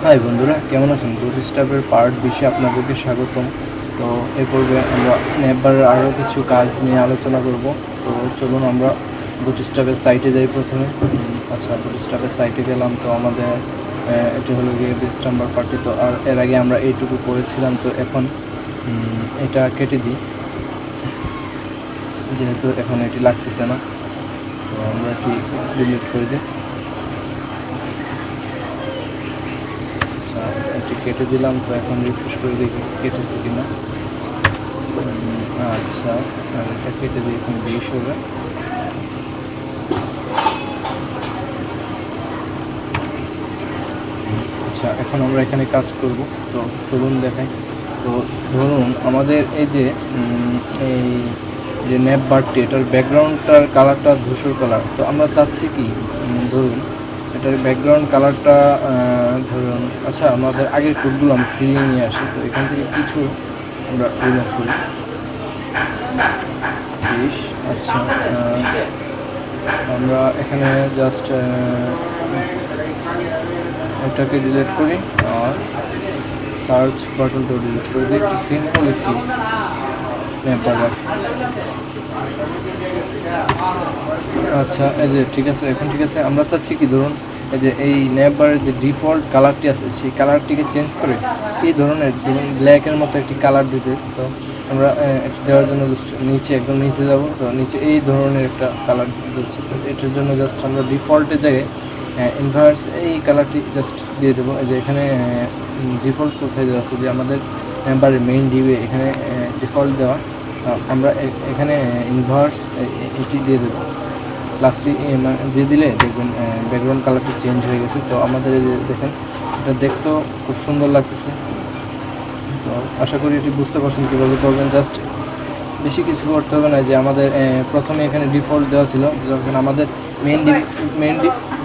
High বন্ধুরা, কেমন আছেন? বুটস্ট্র্যাপের পার্ট 20-এ আপনাদেরকে স্বাগতম। তো এ পর্বে আমরা নেটবারের আরও কিছু কাজ নিয়ে আলোচনা করব। তো চলুন আমরা বুটস্ট্র্যাপের সাইটে যাই প্রথমে। আচ্ছা, বুটস্ট্র্যাপের সাইটে গেলাম। তো আমাদের এটি হলো গিয়ে 20 নম্বর পার্টটি। তো আর এর আগে আমরা এইটুকু করেছিলাম। তো এখন এটা কেটে দিই, যেহেতু এখন এটি লাগতেছে না। তো আমরা এটি ডিলিট করে দিই। আচ্ছা, এটি কেটে দিলাম। তো এখন রিফ্রেশ করে দেখি কেটেছে কিনা। আচ্ছা, আর এটা কেটে দিয়ে এখানে 20 হবে। আচ্ছা, এখন আমরা এখানে কাজ করব। তো চলুন দেখাই। তো ধরুন আমাদের এই যে ন্যাপ বারটি, এটার ব্যাকগ্রাউন্ডটার কালারটা ধূসর কালার। তো আমরা চাচ্ছি কি, ধরুন এটার ব্যাকগ্রাউন্ড কালারটা ধরুন, আচ্ছা আমাদের আগের কোডগুলো আমি ফিরিয়ে নিয়ে আসি। তো এখান থেকে কিছু আমরা রিমুভ করি। আচ্ছা, আমরা এখানে জাস্ট এটাকে ডিলিট করি আর সার্চ বাটনটা ডিলিট করে দিই। একটি সিম্পল একটি নেপার। আচ্ছা, এই যে ঠিক আছে, এখন ঠিক আছে। আমরা চাচ্ছি কি, ধরুন এই যে এই নেপারের যে ডিফল্ট কালারটি আছে, সেই কালারটিকে চেঞ্জ করে এই ধরনের ধরুন ব্ল্যাকের মতো একটি কালার দিতে। তো আমরা দেওয়ার জন্য জাস্ট নিচে একদম নিচে যাব। তো নিচে এই ধরনের একটা কালার দিচ্ছে। তো এটার জন্য জাস্ট আমরা ডিফল্টের জায়গায় ইনভার্স এই কালারটি জাস্ট দিয়ে দেবো। এই যে এখানে ডিফল্ট কোথায় দেওয়া আছে, যে আমাদের নেপারের মেইন ডিবে এখানে ডিফল্ট দেওয়া। আমরা এখানে ইনভার্স এটি দিয়ে দেবো। প্লাসটি দিয়ে দিলে দেখবেন ব্যাকগ্রাউন্ড কালারটি চেঞ্জ হয়ে গেছে। তো আমাদের দেখেন, এটা দেখতেও খুব সুন্দর লাগতেছে। তো আশা করি এটি বুঝতে পারছেন কীভাবে করবেন। জাস্ট বেশি কিছু করতে হবে না। যে আমাদের প্রথমে এখানে ডিফল্ট দেওয়া ছিল, যখন আমাদের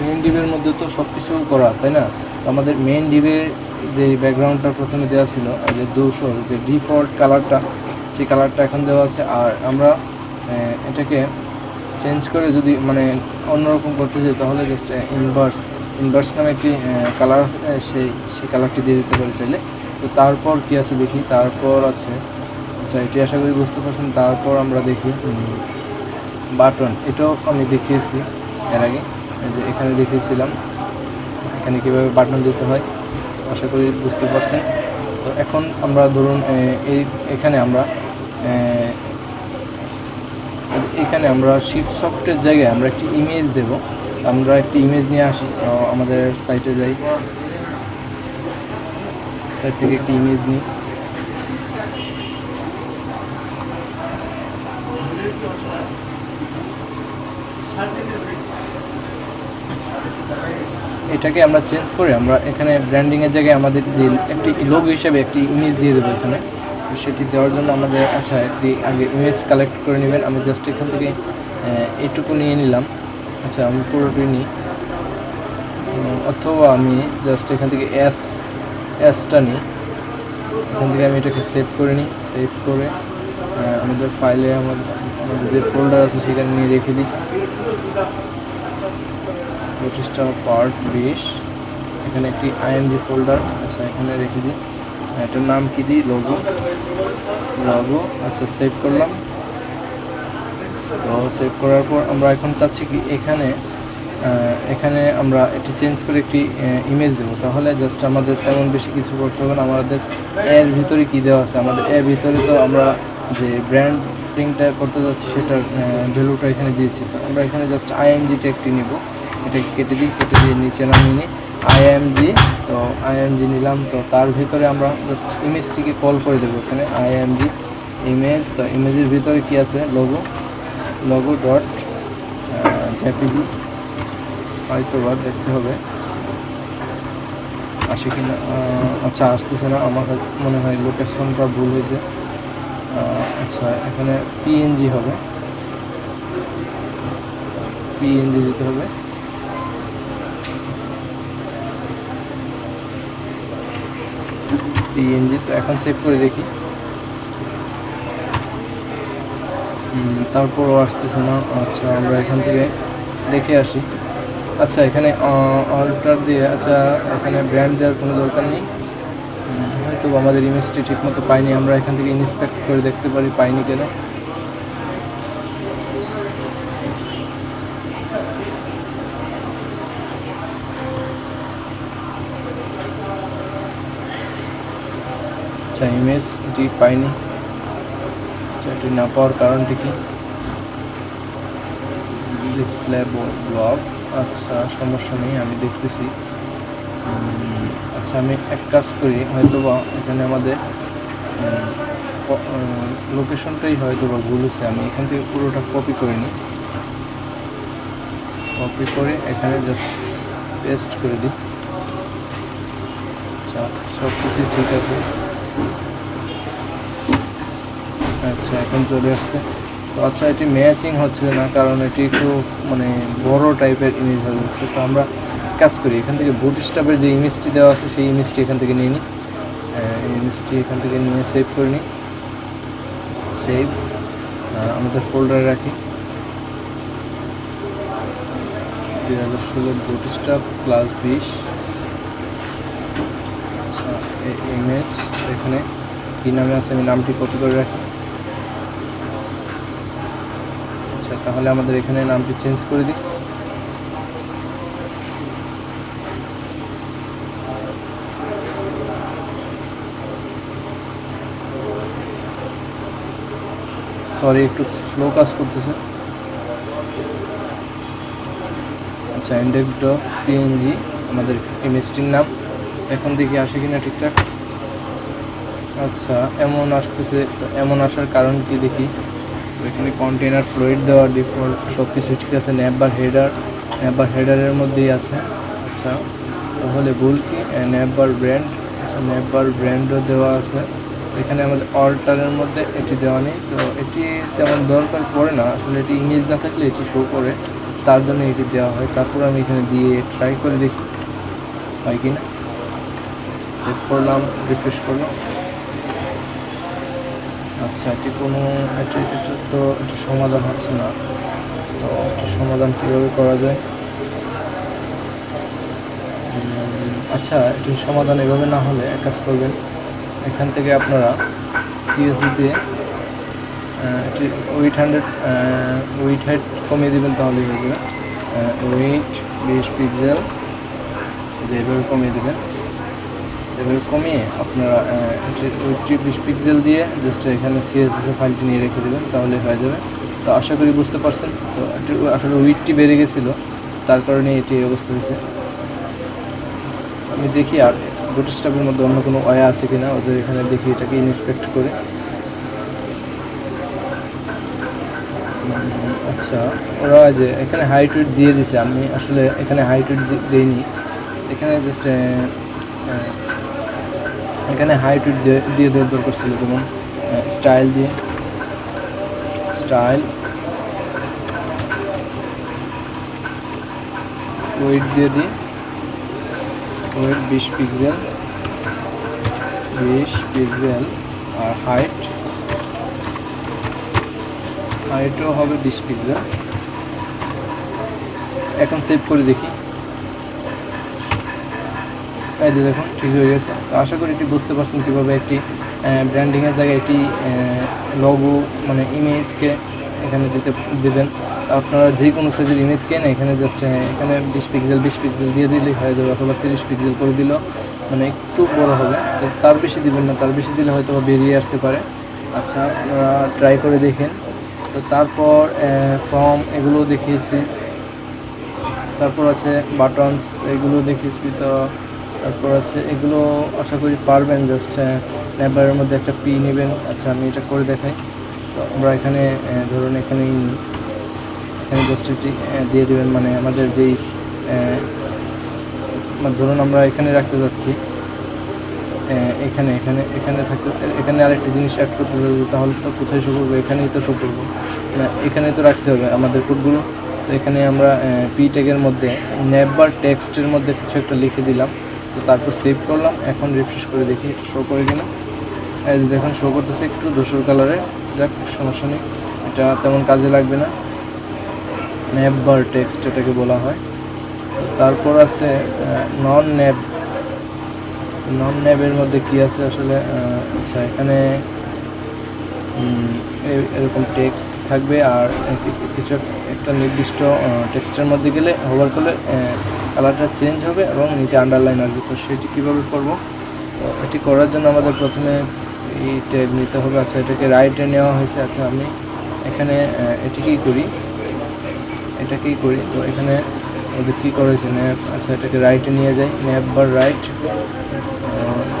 মেইন ডিবের মধ্যে তো সব কিছু করা, তাই না? তো আমাদের মেইন ডিবের যে ব্যাকগ্রাউন্ডটা প্রথমে দেওয়া ছিল, যে ধূসর যে ডিফল্ট কালারটা, সেই কালারটা এখন দেওয়া আছে। আর আমরা এটাকে চেঞ্জ করে যদি মানে অন্যরকম করতে চাই, তাহলে জাস্ট ইনভার্স নামে একটি কালার আছে, সেই কালারটি দিয়ে দিতে পারি চাইলে। তো তারপর কি আছে দেখি, তারপর আছে, আচ্ছা এটি আশা করি বুঝতে পারছেন। তারপর আমরা দেখি বাটন, এটাও আমি দেখিয়েছি এর আগে, যে এখানে দেখিয়েছিলাম এখানে কীভাবে বাটন দিতে হয়। আশা করি বুঝতে পারছেন। তো এখন আমরা ধরুন এখানে আমরা শিফট সফটের জায়গায় আমরা একটি ইমেজ দেব। আমরা একটি ইমেজ নিয়ে আসি। আমাদের সাইটে যাই, সাইট থেকে একটি ইমেজ নিই। এটাকে আমরা চেঞ্জ করে আমরা এখানে ব্র্যান্ডিংয়ের জায়গায় আমাদের যে একটি লোগো হিসাবে একটি ইমেজ দিয়ে দেবো এখানে। সেটি দেওয়ার জন্য আমাদের একটি আগে ইমেজ কালেক্ট করে নেবেন। আমি জাস্ট এখান থেকে এইটুকু নিয়ে নিলাম। আচ্ছা, আমি পুরোটি নিই, অথবা আমি জাস্ট এখান থেকে এসটা নিই। এখান থেকে আমি এটাকে সেভ করে নিই। সেভ করে আমাদের ফাইলে আমাদের যে ফোল্ডার আছে সেখানে নিয়ে রেখে দিই। বুটস্ট্র্যাপ পার্ট 20, এখানে একটি আইএমজি ফোল্ডার। আচ্ছা, এখানে রেখে দিই। এটার নাম কি দিই, লোগো। আচ্ছা, সেভ করলাম। তো সেভ করার পর আমরা এখন চাচ্ছি কি, এখানে আমরা এটি চেঞ্জ করে একটি ইমেজ দেবো। তাহলে জাস্ট আমাদের তেমন বেশি কিছু করতে হবে না। আমাদের এর ভিতরে কি দেওয়া আছে, আমাদের এর ভিতরে তো আমরা যে ব্র্যান্ডিংটা করতে যাচ্ছি সেটার ভ্যালুটা এখানে দিয়েছি। তো আমরা এখানে জাস্ট আইএমজি ট্যাগটি নিব। এটাকে কেটে দিয়ে নিচে নামিয়ে নিই আইএমজি। তো আইএমজি নিলাম। তো তার ভিতরে আমরা জাস্ট ইমেজটিকে কল করে দেবো এখানে আইএমজি ইমেজ। তো ইমেজের ভিতরে কি আছে, লোগো ডট জেপিজি। হয়তো বা দেখতে হবে আসে কিনা। আচ্ছা, আসতেছে না। আমার মনে হয় লোকেশনটা ভুল হয়েছে। আচ্ছা, এখানে পিএনজি হবে, পিএনজি দিতে হবে। পিএনজি। তো এখন সেভ করে দেখি, তারপরও আসতেছে না। আচ্ছা, আমরা এখান থেকে দেখে আসি। আচ্ছা এখানে অল্টার দিয়ে, আচ্ছা এখানে ব্র্যান্ড দেওয়ার কোনো দরকার নেই। হয়তো আমাদের ইমেজটি ঠিকমতো পাইনি, আমরা এখান থেকে ইন্সপেক্ট করে দেখতে পারি পাইনি কেন। আচ্ছা ইমেজটি পাইনি, আচ্ছা এটি না পাওয়ার কারণটি কি? ডিসপ্লে ব্লক, আচ্ছা সমস্যা নেই, আমি দেখতেছি। আচ্ছা আমি এক কাজ করি, হয়তো বা এখানে আমাদের লোকেশনটাই হয়তো বা ভুল হচ্ছে। আমি এখান থেকে পুরোটা কপি করে নিই, কপি করে এখানে জাস্ট পেস্ট করে দিই। আচ্ছা সব কিছু ঠিক আছে। আচ্ছা এখন চলে আসছে তো। আচ্ছা এটি ম্যাচিং হচ্ছে না, কারণ এটি একটু মানে বড় টাইপের ইমেজ হয়ে যাচ্ছে। তো আমরা কাজ করি, এখান থেকে বুটস্ট্র্যাপের যে ইমেজটি দেওয়া আছে সেই ইমেজটি এখান থেকে নিয়ে নিই। ইমেজটি এখান থেকে নিয়ে সেভ করে নিই। সেভ আমাদের ফোল্ডারে রাখি। 2016 বুটস্ট্র্যাপ ক্লাস 20। আচ্ছা এই ইমেজ এখানে কী নামে আছে আমি নামটি কপি করে রাখি। আচ্ছা তাহলে আমাদের এখানে নামটি চেঞ্জ করে দিই। সরি একটু স্লো কাজ করতেছে। আচ্ছা index.png আমাদের ইমেজটির নাম। এখন দেখি আসে কিনা ঠিকঠাক। আচ্ছা এমন আসতেছে, তো এমন আসার কারণ কি দেখি। এখানে কন্টেনার ফ্লুইড দেওয়া, ডিফল্ট সব কিছু ঠিক আছে। ন্যাপবার হেডারের মধ্যেই আছে। আচ্ছা তাহলে ভুল কি? ন্যাপবার ব্র্যান্ড, আচ্ছা ন্যাপবার ব্র্যান্ডও দেওয়া আছে। এখানে আমাদের অল্টারের মধ্যে এটি দেওয়া নেই, তো এটি তেমন দরকার পড়ে না আসলে। এটি ইমেজ না থাকলে এটি শো করে, তার জন্য এটি দেওয়া হয়। তারপর আমি এখানে দিয়ে ট্রাই করে দেখি হয় কি না। সেভ করলাম, রিফ্রেশ করলাম। আচ্ছা এটি কোনো এটা তো এটি সমাধান হচ্ছে না। তো সমাধান কীভাবে করা যায়? আচ্ছা এটির সমাধান এভাবে না হলে এক কাজ করবেন, এখান থেকে আপনারা সিএসসি দিয়ে এটি উইথ হাইট কমিয়ে দেবেন, তাহলেই হয়ে যাবে। উইথ 20 পিক্সেল যেভাবে কমিয়ে দেবেন, এভাবে কমিয়ে আপনারা 20 পিক্সেল দিয়ে জাস্ট এখানে সিএসএস ফাইলটি নিয়ে রেখে দেবেন, তাহলে হয়ে যাবে। তো আশা করি বুঝতে পারছেন। তো এটি আসলে উইথটি বেড়ে গেছিলো, তার কারণে এটি অবস্থা হয়েছে। আমি দেখি আর বুটস্ট্র্যাপের মধ্যে অন্য কোনো ওয়ে আছে কিনা, ওদের এখানে দেখি এটাকে ইন্সপেক্ট করে। আচ্ছা ওরা যে এখানে হাইট উইড দিয়ে দিছে, আমি আসলে এখানে হাইট উইড দিইনি। এখানে জাস্ট এখানে হাইট উইড দিয়ে দেওয়ার দরকার ছিল, যেমন স্টাইল দিয়ে, স্টাইল ওয়েট দিয়ে দিই। Width 20 pixel, 20 pixel. আর হাইটও হবে 20 পিক্সেল। এখন সেভ করে দেখি। এই যে দেখুন ঠিক হয়ে গেছে। তো আশা করি এটি বুঝতে পারছেন কীভাবে একটি ব্র্যান্ডিংয়ের জায়গায় একটি লোগো মানে ইমেজকে এখানে দেবেন। আপনারা যে কোনো সাইজের ইমেজ কেন এখানে জাস্ট এখানে 20 পিক্সেল দিয়ে দিলেই হয়ে যাবে, অথবা 30 পিক্সেল করে দিলেও মানে একটু বড় হবে। তো তার বেশি দিবেন না, তার বেশি দিলে হয়তো বেরিয়ে আসতে পারে। আচ্ছা আপনারা ট্রাই করে দেখেন। তো তারপর ফর্ম এগুলো দেখিয়েছি, তারপর আছে বাটনস এগুলো দেখিয়েছি। তো তারপর আছে এগুলো আশা করি পারবেন। জাস্ট ন্যাপবারের মধ্যে একটা পি নেবেন। আচ্ছা আমি এটা করে দেখাই। তো আমরা এখানে ধরুন এখানে জাস্ট এটি দিয়ে দেবেন, মানে আমাদের যেই ধরুন আমরা এখানে রাখতে যাচ্ছি, এখানে আরেকটি জিনিস অ্যাড করতে হবে, তাহলে তো কোথায় শো করবো? এখানেই তো শো করবো না, এখানেই তো রাখতে হবে আমাদের কোডগুলো। তো এখানে আমরা পি ট্যাগের মধ্যে ন্যাপবার টেক্সটের মধ্যে কিছু একটা লিখে দিলাম। তো তারপর সেভ করলাম। এখন রিফ্রেশ করে দেখি শো করে কিনা। এই যে দেখুন শো করতেছে একটু ধূসর কালারে। যাক সমস্যা নেই, এটা তেমন কাজে লাগবে না। ন্যাপবার টেক্সট এটাকে বলা হয়। তারপর আছে নন ন্যাব। নন ন্যাবের মধ্যে কি আছে আসলে, আচ্ছা এখানে এরকম টেক্সট থাকবে, আর কিছু একটা নির্দিষ্ট টেক্সটের মধ্যে গেলে হোভার করলে কালারটা চেঞ্জ হবে এবং নিচে আন্ডারলাইন আসবে। তো সেটি কীভাবে করব? তো এটি করার জন্য আমাদের প্রথমে এই ট্যাব নিতে হবে। আচ্ছা এটাকে রাইটে নেওয়া হয়েছে। আচ্ছা আমি এখানে এটাকেই করি। তো এখানে ওদের কী করা হয়েছে, ন্যাপ। আচ্ছা এটাকে রাইটে নিয়ে যাই, ন্যাপ বার রাইট।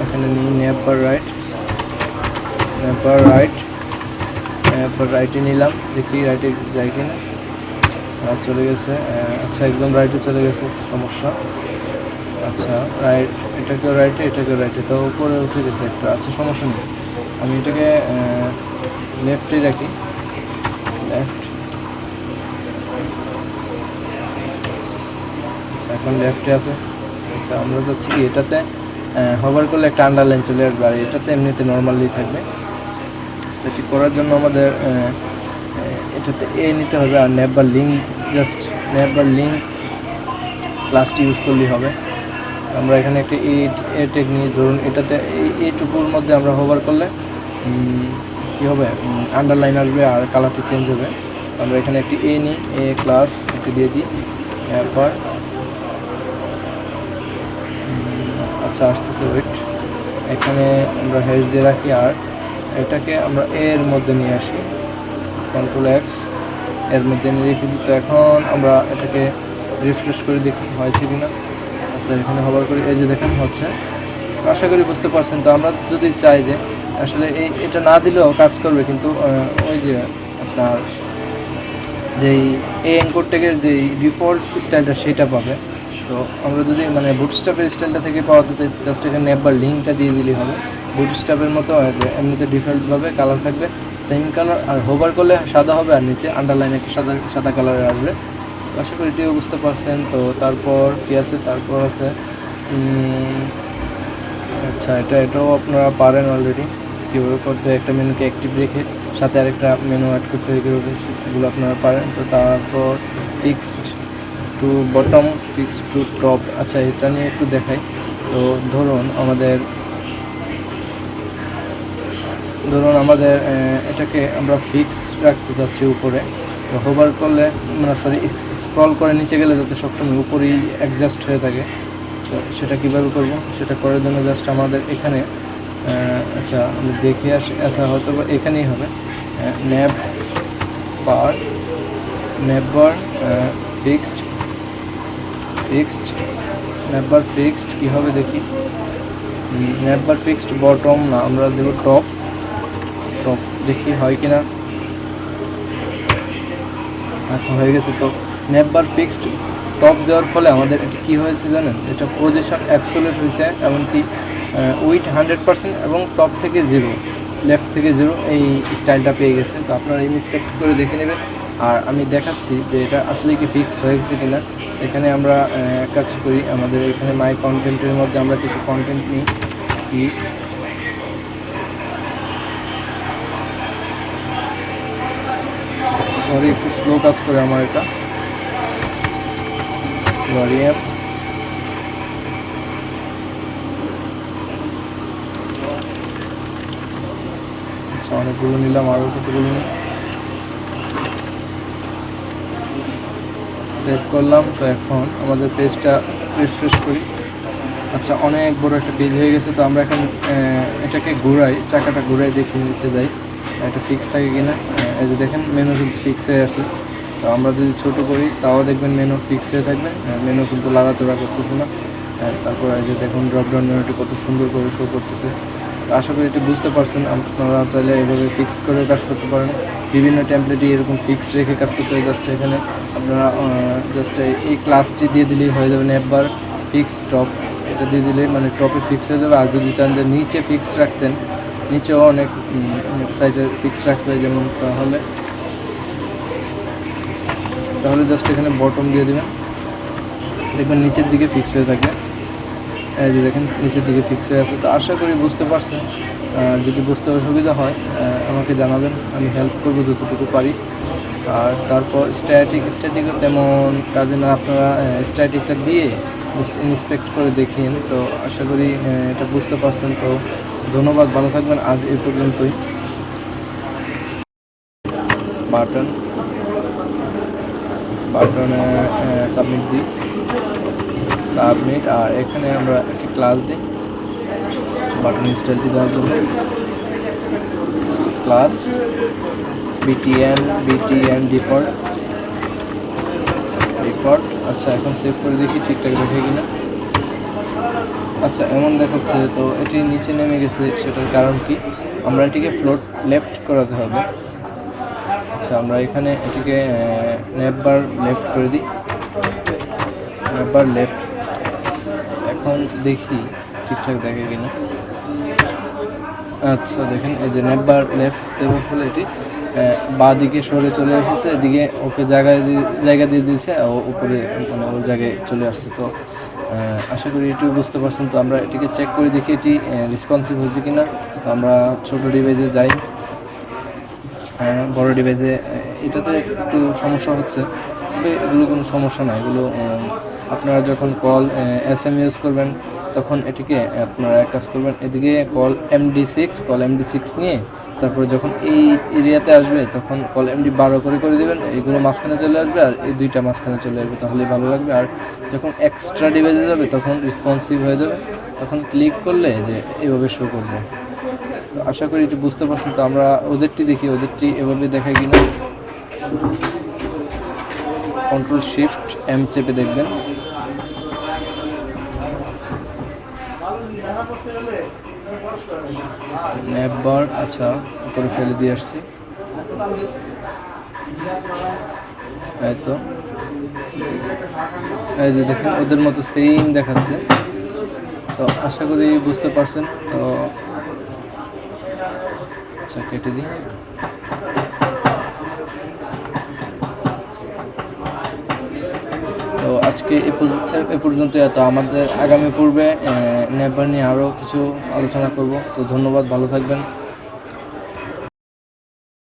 এখানে নিই ন্যাপ বার রাইটে নিলাম, দেখি রাইটে যাই কিনা। চলে গেছে। আচ্ছা একদম রাইটে চলে গেছে, সমস্যা। আচ্ছা রাইট, এটাকেও রাইটে, তো উপরে উঠে গেছে একটা। আচ্ছা সমস্যা নেই, আমি এটাকে লেফটেই রাখি, লেফট। আচ্ছা এখন লেফটে আছে। আচ্ছা আমরা চাচ্ছি কি এটাতে হোভার করলে একটা আন্ডারলাইন চলে আসবে, আর এটাতে এমনিতে নর্মালি থাকবে। এটি করার জন্য আমাদের এটাতে নিতে হবে, আর ন্যাপ বা লিঙ্ক ক্লাসটি ইউজ করলেই হবে। আমরা এখানে একটা টেক নিয়ে, ধরুন এটাতে এইটুকুর মধ্যে আমরা হোভার করলে কী হবে, আন্ডারলাইন আসবে আর কালারটি চেঞ্জ হবে। আমরা এখানে একটি নিই, ক্লাস একটি দিয়ে দিই। এরপর আচ্ছা আসতেছে, ওয়েট। এখানে আমরা হ্যাশ দিয়ে রাখি, আর এটাকে আমরা এর মধ্যে নিয়ে আসি, কন্ট্রোল এক্স, এর মধ্যে নিয়ে রেখে দিই। তো এখন আমরা এটাকে রিফ্রেশ করে দেখি হয়েছে কিনা। আচ্ছা এখানে হোভার করি, এই যে দেখেন হচ্ছে। আশা করি বুঝতে পারছেন। তো আমরা যদি চাই যে আসলে এটা না দিলেও কাজ করবে, কিন্তু ওই যে আপনার যেই এনকোড ট্যাগের যেই ডিফল্ট স্টাইলটা সেটা পাবে। তো আমরা যদি মানে বুটস্ট্র্যাপের স্টাইলটা থেকে পাওয়াতে চাই, জাস্ট এখানে ন্যাপ বা লিঙ্কটা দিয়ে দিলেই হবে। বুটস্ট্র্যাপের মতো এমনিতে ডিফল্টভাবে কালার থাকবে, সেম কালার, আর হোভার করলে সাদা হবে, আর নিচে আন্ডারলাইন একটা সাদা কালারে আসবে। আশা করি এটিও বুঝতে পারছেন। তো তারপর কি আছে, তারপর আছে আচ্ছা এটাও আপনারা পারেন অলরেডি কীভাবে করতে, একটা মেনুকে অ্যাক্টিভ রেখে সাথে আরেকটা মেনু অ্যাড করতে হয় কীভাবে, সেগুলো আপনারা পারেন। তো তারপর fixed to bottom, fixed to top. আচ্ছা এটা নিয়ে একটু দেখাই। তো ধরুন আমাদের এটাকে আমরা ফিক্সড রাখতে চাচ্ছি উপরে। তো হোভার করলে স্ক্রল করে নিচে গেলে যাতে সবসময় উপরেই অ্যাডজাস্ট হয়ে থাকে। তো সেটা কীভাবে করব, সেটা করার জন্য জাস্ট আমাদের এখানে আচ্ছা আমি দেখে আসি। আচ্ছা হয়তো এখানেই হবে, ন্যাপ বার ফিক্সড ন্যাপ বার ফিক্সড কী হবে দেখি। ন্যাপ বার ফিক্সড বটম না, আমরা দেবো টপ, দেখি হয় কিনা। আচ্ছা হয়ে গেছে। তো ন্যাপ বার ফিক্সড টপ দেওয়ার ফলে আমাদের এটা কী হয়েছে জানেন, এটা পজিশন অ্যাবসোলিউট হয়েছে, এমনকি উইথ 100% এবং টপ থেকে 0, লেফট থেকে 0 এই স্টাইলটা পেয়ে গেছে। তো আপনারা ইনস্পেক্ট করে দেখে নেবেন, আর আমি দেখাচ্ছি যে এটা আসলে কি ফিক্স হয়ে গেছে কিনা। এখানে আমরা কাজ করি, আমাদের এখানে মাই কন্টেন্টের মধ্যে আমরা কিছু কন্টেন্ট নিই, কি সরি একটু স্লো কাজ করে আমার এটা, ভলিউম। আচ্ছা অনেকগুলো নিলাম, আরও কতগুলো নিই, সেভ করলাম। তো এখন আমাদের পেজটা রিফ্রেশ করি। আচ্ছা অনেক বড় একটা পেজ হয়ে গেছে। তো আমরা এখন এটাকে চাকাটা ঘুরাই, দেখি নিচে যাই এটা ফিক্স থাকে কিনা। এই যে দেখেন মেনু কিন্তু ফিক্স হয়ে আছে। তো আমরা যদি ছোটো করি তাও দেখবেন মেনু ফিক্স হয়ে থাকবে, মেনু কিন্তু লাগাচোড়া করতেছে না। তারপর এই যে দেখুন ড্রপডাউন মেনুটি কত সুন্দর করে শো করতেছে। আশা করি এটি বুঝতে পারছেন। আপনারা চাইলে এভাবে ফিক্স করে কাজ করতে পারেন, বিভিন্ন টেমপ্লেটই এরকম ফিক্স রেখে কাজ করতে হয়। জাস্ট এখানে আপনারা জাস্ট এই ক্লাসটি দিয়ে দিলেই হয়ে যাবে, একবার ফিক্স টপ এটা দিয়ে দিলে মানে টপে ফিক্স হয়ে যাবে। আর যদি চান যে নিচে ফিক্স রাখতেন, নিচেও অনেক সাইডে ফিক্স রাখতে হয়, যেমন তাহলে জাস্ট এখানে বটম দিয়ে দেবেন, দেখবেন নিচের দিকে ফিক্স হয়ে থাকবে। এই যে দেখেন নিচের দিকে ফিক্স হয়ে আছে। তো আশা করি বুঝতে পারছেন। যদি বুঝতে অসুবিধা হয় আমাকে জানাবেন, আমি হেল্প করবো যতটুকু পারি। আর তারপর স্ট্যাটিকও তেমন কাজে না, আপনারা স্ট্যাটিকটা দিয়ে জাস্ট ইন্সপেক্ট করে দেখিয়ে। তো আশা করি এটা বুঝতে পারছেন। তো ধন্যবাদ, ভালো থাকবেন। আজ এই পর্যন্তই। বাটনে সাবমিট দিই, সাবমিট। আর এখানে আমরা একটি ক্লাস দিই বাটন স্টাইলটি দেওয়ার জন্য, ক্লাস বিটিএন ডিফল্ট। আচ্ছা, এখন সেভ করে দেখি ঠিকঠাক দেখে কিনা। আচ্ছা, এমন দেখাচ্ছে। তো এটি নিচে নেমে গেছে, সেটার কারণ কি? আমরা এটিকে ফ্লোট লেফট করাতে হবে। আচ্ছা, আমরা এখানে এটিকে নেপবার লেফট করে দিই, নেপবার লেফট। এখন দেখি ঠিকঠাক দেখে কিনা। আচ্ছা দেখেন, এই যে নেপবার লেফট দেওয়ার ফলে এটি বাঁ দিকে সরে চলে এসেছে, এদিকে ওকে জায়গা দিয়ে দিয়েছে, ও উপরে মানে ওর জায়গায় চলে আসছে। তো আশা করি এটিও বুঝতে পারছেন। তো আমরা এটিকে চেক করে দেখি এটি রেসপন্সিভ হয়েছে কিনা। তো আমরা ছোট ডিভাইসে যাই, বড় ডিভাইসে এটাতে একটু সমস্যা হচ্ছে, তবে এগুলো কোনো সমস্যা না। এগুলো আপনারা যখন কল SM ইউজ করবেন তখন এটিকে আপনারা এক কাজ করবেন, এদিকে কল MD6 নিয়ে তারপরে যখন এই এরিয়াতে আসবে তখন কল MD12 করে দেবেন। এগুলো মাঝখানে চলে আসবে আর এই দুইটা মাঝখানে চলে আসবে, তাহলেই ভালো লাগবে। আর যখন এক্সট্রা ডিভাইসে যাবে তখন রেসপন্সিভ হয়ে যাবে, তখন ক্লিক করলে যে এভাবে শো করবে। তো আশা করি এটি বুঝতে পারছেন। তো আমরা ওদেরটি দেখি, ওদেরটি এভাবে দেখায় কিনা। Ctrl+Shift+M চেপে দেখবেন। নেপবার আচ্ছা উপরে ফেলে দিয়ে আসছি, এই তো এই যে দেখেন ওদের মতো সেম দেখাচ্ছে। তো আশা করি বুঝতে পারছেন। তো আচ্ছা কেটে দিই। তো আজকে এ পর্যন্ত এত। আমাদের আগামী পূর্বে নেপবার নিয়ে আরও কিছু আলোচনা করব। তো ধন্যবাদ, ভালো থাকবেন।